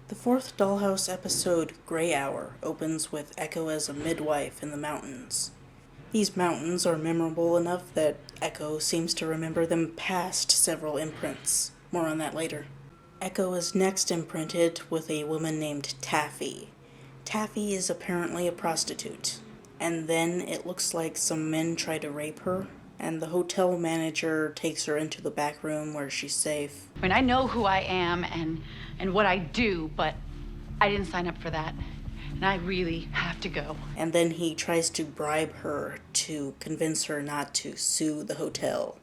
The fourth Dollhouse episode, Grey Hour, opens with Echo as a midwife in the mountains. These mountains are memorable enough that Echo seems to remember them past several imprints. More on that later. Echo is next imprinted with a woman named Taffy. Taffy is apparently a prostitute. And then it looks like some men try to rape her, and the hotel manager takes her into the back room where she's safe. I mean, I know who I am and what I do, but I didn't sign up for that. And I really have to go. And then he tries to bribe her to convince her not to sue the hotel.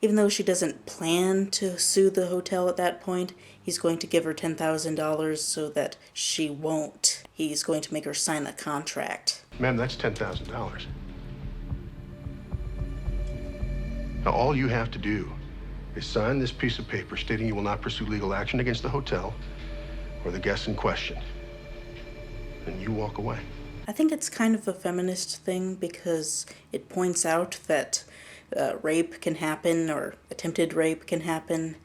Even though she doesn't plan to sue the hotel at that point, he's going to give her $10,000 so that she won't. He's going to make her sign a contract. Ma'am, that's $10,000. Now, all you have to do is sign this piece of paper stating you will not pursue legal action against the hotel or the guests in question. And you walk away. I think it's kind of a feminist thing because it points out that rape can happen, or attempted rape can happen,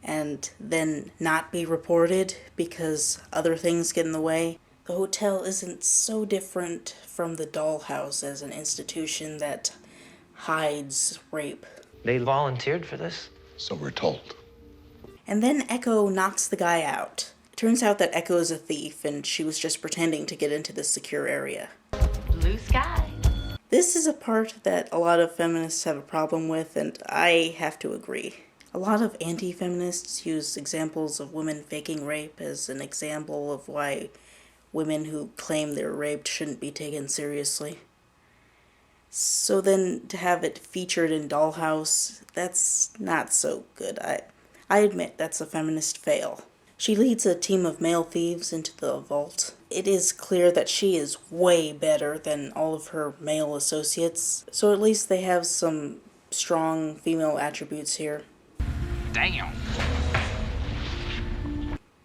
and then not be reported because other things get in the way. The hotel isn't so different from the Dollhouse as an institution that hides rape. They volunteered for this? So we're told. And then Echo knocks the guy out. It turns out that Echo is a thief, and she was just pretending to get into this secure area. Blue sky. This is a part that a lot of feminists have a problem with, and I have to agree. A lot of anti-feminists use examples of women faking rape as an example of why women who claim they're raped shouldn't be taken seriously. So then to have it featured in Dollhouse, that's not so good. I admit that's a feminist fail. She leads a team of male thieves into the vault. It is clear that she is way better than all of her male associates, so at least they have some strong female attributes here. Damn.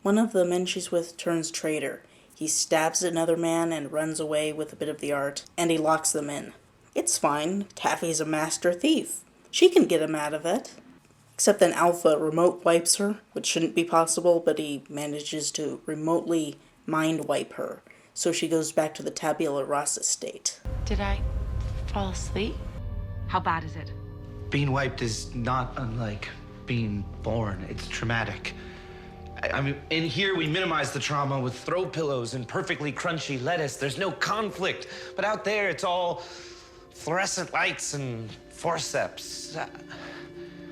One of the men she's with turns traitor. He stabs another man and runs away with a bit of the art, and he locks them in. It's fine. Taffy's a master thief. She can get him out of it. Except then Alpha remote wipes her, which shouldn't be possible, but he manages to remotely mind wipe her, so she goes back to the tabula rasa state. Did I fall asleep? How bad is it? Being wiped is not unlike being born. It's traumatic. I mean, in here we minimize the trauma with throw pillows and perfectly crunchy lettuce. There's no conflict. But out there, it's all fluorescent lights and forceps.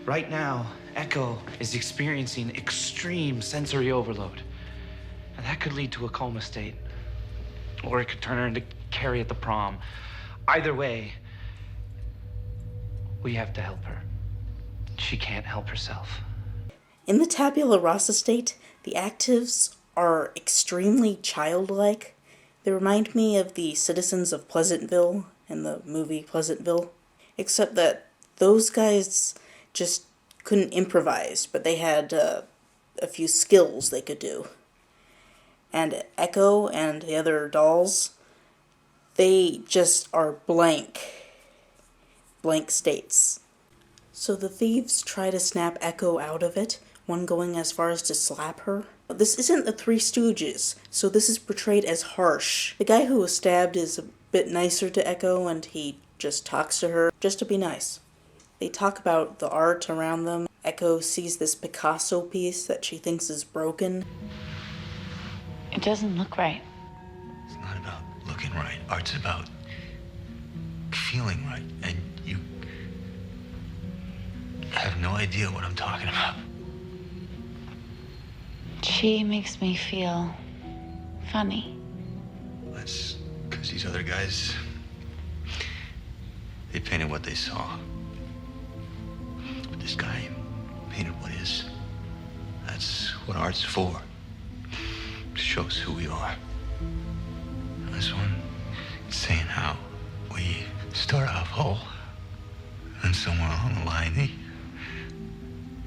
Right now, Echo is experiencing extreme sensory overload. And that could lead to a coma state. Or it could turn her into Carrie at the prom. Either way, we have to help her. She can't help herself. In the tabula rasa state, the actives are extremely childlike. They remind me of the citizens of Pleasantville in the movie Pleasantville, except that those guys just couldn't improvise, but they had a few skills they could do. And Echo and the other dolls, they just are blank states. So the thieves try to snap Echo out of it, one going as far as to slap her. This isn't the Three Stooges, so this is portrayed as harsh. The guy who was stabbed is a bit nicer to Echo, and he just talks to her just to be nice. They talk about the art around them. Echo sees this Picasso piece that she thinks is broken. It doesn't look right. It's not about looking right. Art's about feeling right. And you have no idea what I'm talking about. She makes me feel funny. That's because these other guys, they painted what they saw. But this guy painted what is. That's what art's for. It shows who we are. And this one is saying how we start off whole, and somewhere along the line, the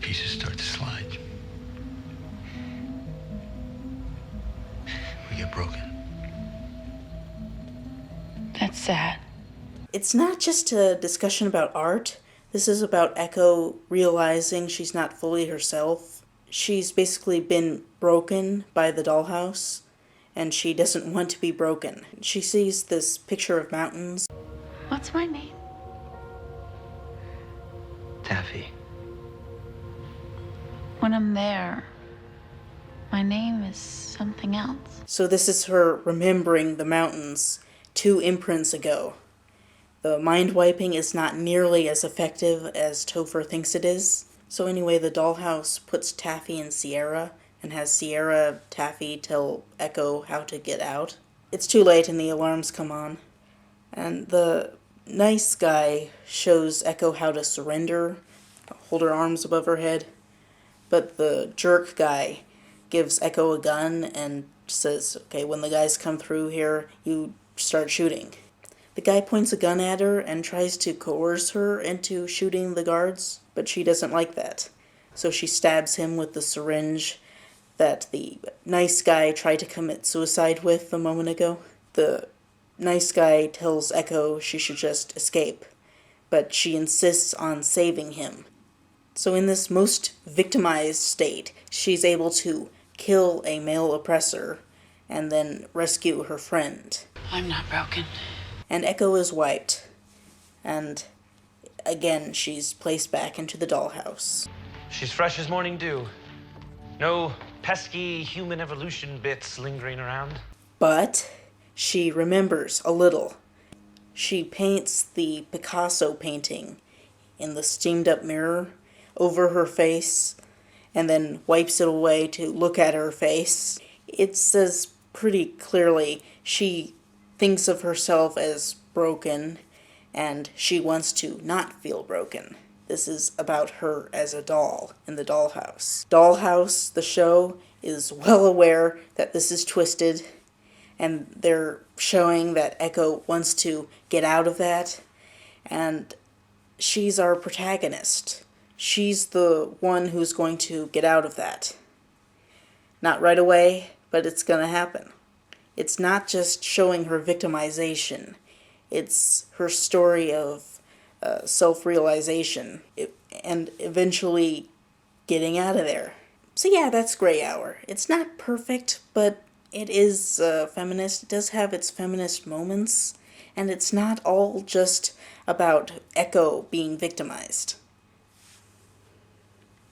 pieces start to slide. We get broken. That's sad. It's not just a discussion about art. This is about Echo realizing she's not fully herself. She's basically been broken by the dollhouse, and she doesn't want to be broken. She sees this picture of mountains. What's my name? Taffy. When I'm there, my name is something else. So this is her remembering the mountains 2 imprints ago. The mind wiping is not nearly as effective as Topher thinks it is. So anyway, the dollhouse puts Taffy in Sierra and has Sierra Taffy tell Echo how to get out. It's too late and the alarms come on. And the nice guy shows Echo how to surrender, hold her arms above her head. But the jerk guy gives Echo a gun and says, okay, when the guys come through here, you start shooting. The guy points a gun at her and tries to coerce her into shooting the guards, but she doesn't like that. So she stabs him with the syringe that the nice guy tried to commit suicide with a moment ago. The nice guy tells Echo she should just escape, but she insists on saving him. So in this most victimized state, she's able to kill a male oppressor and then rescue her friend. I'm not broken. And Echo is wiped. And again, she's placed back into the dollhouse. She's fresh as morning dew. No pesky human evolution bits lingering around. But she remembers a little. She paints the Picasso painting in the steamed up mirror over her face and then wipes it away to look at her face. It says pretty clearly she thinks of herself as broken and she wants to not feel broken. This is about her as a doll in the dollhouse. Dollhouse, the show, is well aware that this is twisted, and they're showing that Echo wants to get out of that, and she's our protagonist. She's the one who's going to get out of that. Not right away, but it's going to happen. It's not just showing her victimization. It's her story of self-realization and eventually getting out of there. So yeah, that's Grey Hour. It's not perfect, but it is feminist. It does have its feminist moments, and it's not all just about Echo being victimized.